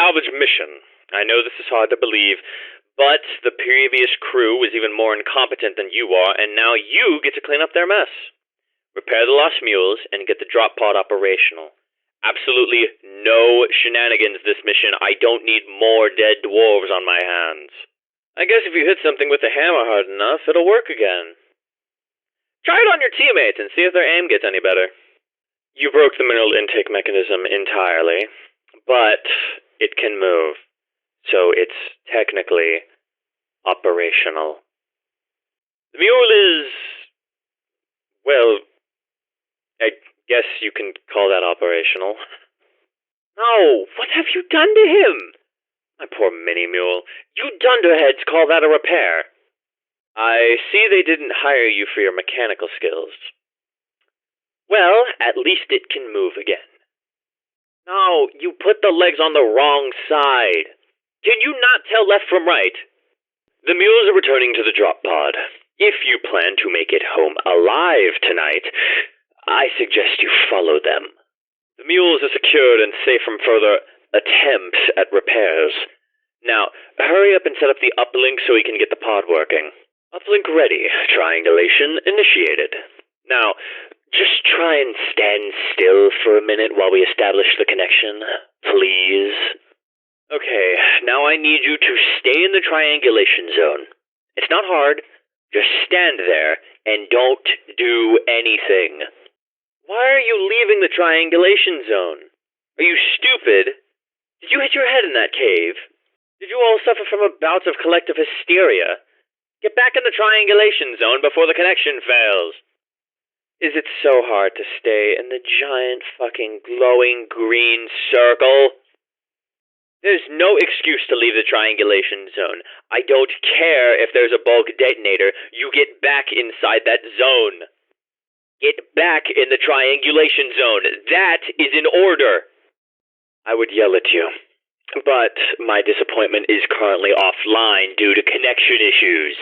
salvage mission. I know this is hard to believe, but the previous crew was even more incompetent than you are, and now you get to clean up their mess. Repair the lost mules and get the drop pod operational. Absolutely no shenanigans this mission. I don't need more dead dwarves on my hands. I guess if you hit something with a hammer hard enough, it'll work again. Try it on your teammates and see if their aim gets any better. You broke the mineral intake mechanism entirely, but it can move, so it's technically operational. The mule is, well, I guess you can call that operational. No, what have you done to him? My poor mini-mule. You dunderheads call that a repair. I see they didn't hire you for your mechanical skills. Well, at least it can move again. No, you put the legs on the wrong side. Can you not tell left from right? The mules are returning to the drop pod. If you plan to make it home alive tonight, I suggest you follow them. The mules are secured and safe from further attempts at repairs. Now, hurry up and set up the uplink so we can get the pod working. Uplink ready. Triangulation initiated. Now, just try and stand still for a minute while we establish the connection, please. Okay, now I need you to stay in the triangulation zone. It's not hard. Just stand there and don't do anything. Why are you leaving the triangulation zone? Are you stupid? Did you hit your head in that cave? Did you all suffer from bouts of collective hysteria? Get back in the triangulation zone before the connection fails. Is it so hard to stay in the giant fucking glowing green circle? There's no excuse to leave the triangulation zone. I don't care if there's a bulk detonator. You get back inside that zone. Get back in the triangulation zone. That is an order. I would yell at you, but my disappointment is currently offline due to connection issues.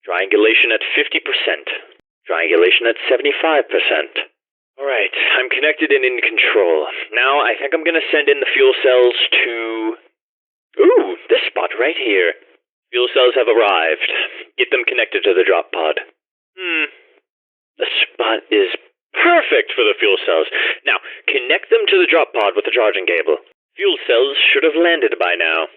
Triangulation at 50%. Triangulation at 75%. Alright, I'm connected and in control. Now I think I'm gonna send in the fuel cells to... Ooh, this spot right here. Fuel cells have arrived. Get them connected to the drop pod. The spot is perfect for the fuel cells. Now, connect them to the drop pod with the charging cable. Fuel cells should have landed by now.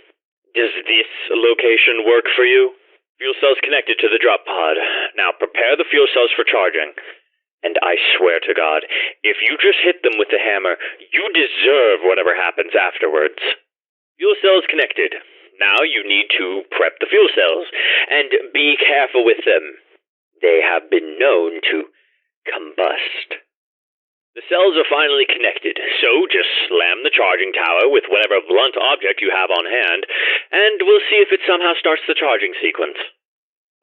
Does this location work for you? Fuel cells connected to the drop pod. Now prepare the fuel cells for charging. And I swear to God, if you just hit them with the hammer, you deserve whatever happens afterwards. Fuel cells connected. Now you need to prep the fuel cells, and be careful with them. They have been known to combust. The cells are finally connected, so just slam the charging tower with whatever blunt object you have on hand, and we'll see if it somehow starts the charging sequence.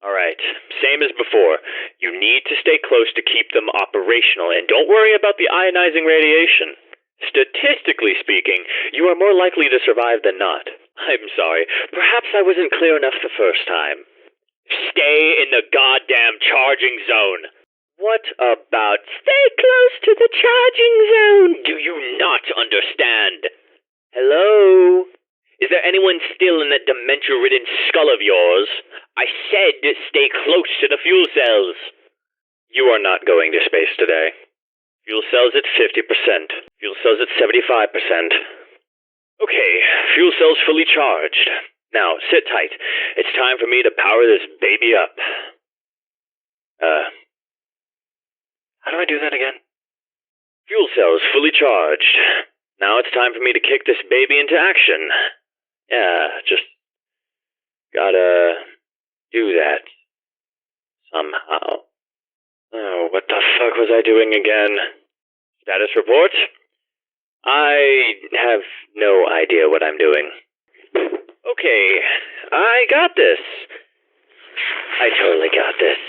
Alright, same as before. You need to stay close to keep them operational, and don't worry about the ionizing radiation. Statistically speaking, you are more likely to survive than not. I'm sorry, perhaps I wasn't clear enough the first time. Stay in the goddamn charging zone. What about stay close to the charging zone? Do you not understand? Hello? Is there anyone still in that dementia-ridden skull of yours? I said stay close to the fuel cells. You are not going to space today. Fuel cells at 50%. Fuel cells at 75%. Okay, fuel cells fully charged. Now, sit tight. It's time for me to power this baby up. How do I do that again? Fuel cells fully charged. Now it's time for me to kick this baby into action. Yeah, just gotta do that somehow. Oh, what the fuck was I doing again? Status report? I have no idea what I'm doing. Okay, I got this. I totally got this.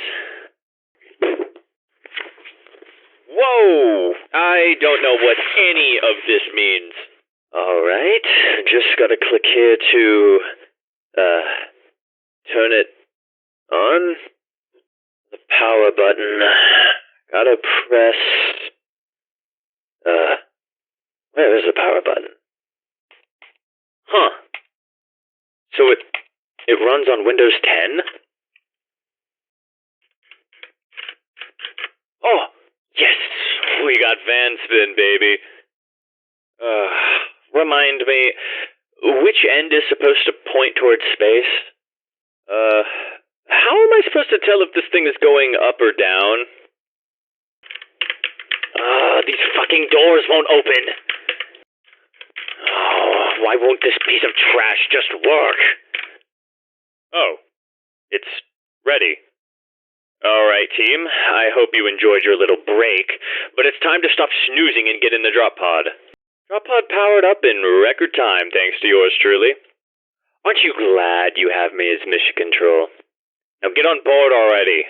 Whoa! I don't know what any of this means. Alright, just gotta click here to, turn it on. The power button. Gotta press, where is the power button? Huh. So it runs on Windows 10? Oh, yes! We got fan spin, baby. Remind me, which end is supposed to point towards space? How am I supposed to tell if this thing is going up or down? These fucking doors won't open. Oh, why won't this piece of trash just work? Oh, it's ready. Alright, team. I hope you enjoyed your little break, but it's time to stop snoozing and get in the drop pod. Drop pod powered up in record time, thanks to yours truly. Aren't you glad you have me as mission control? Now get on board already.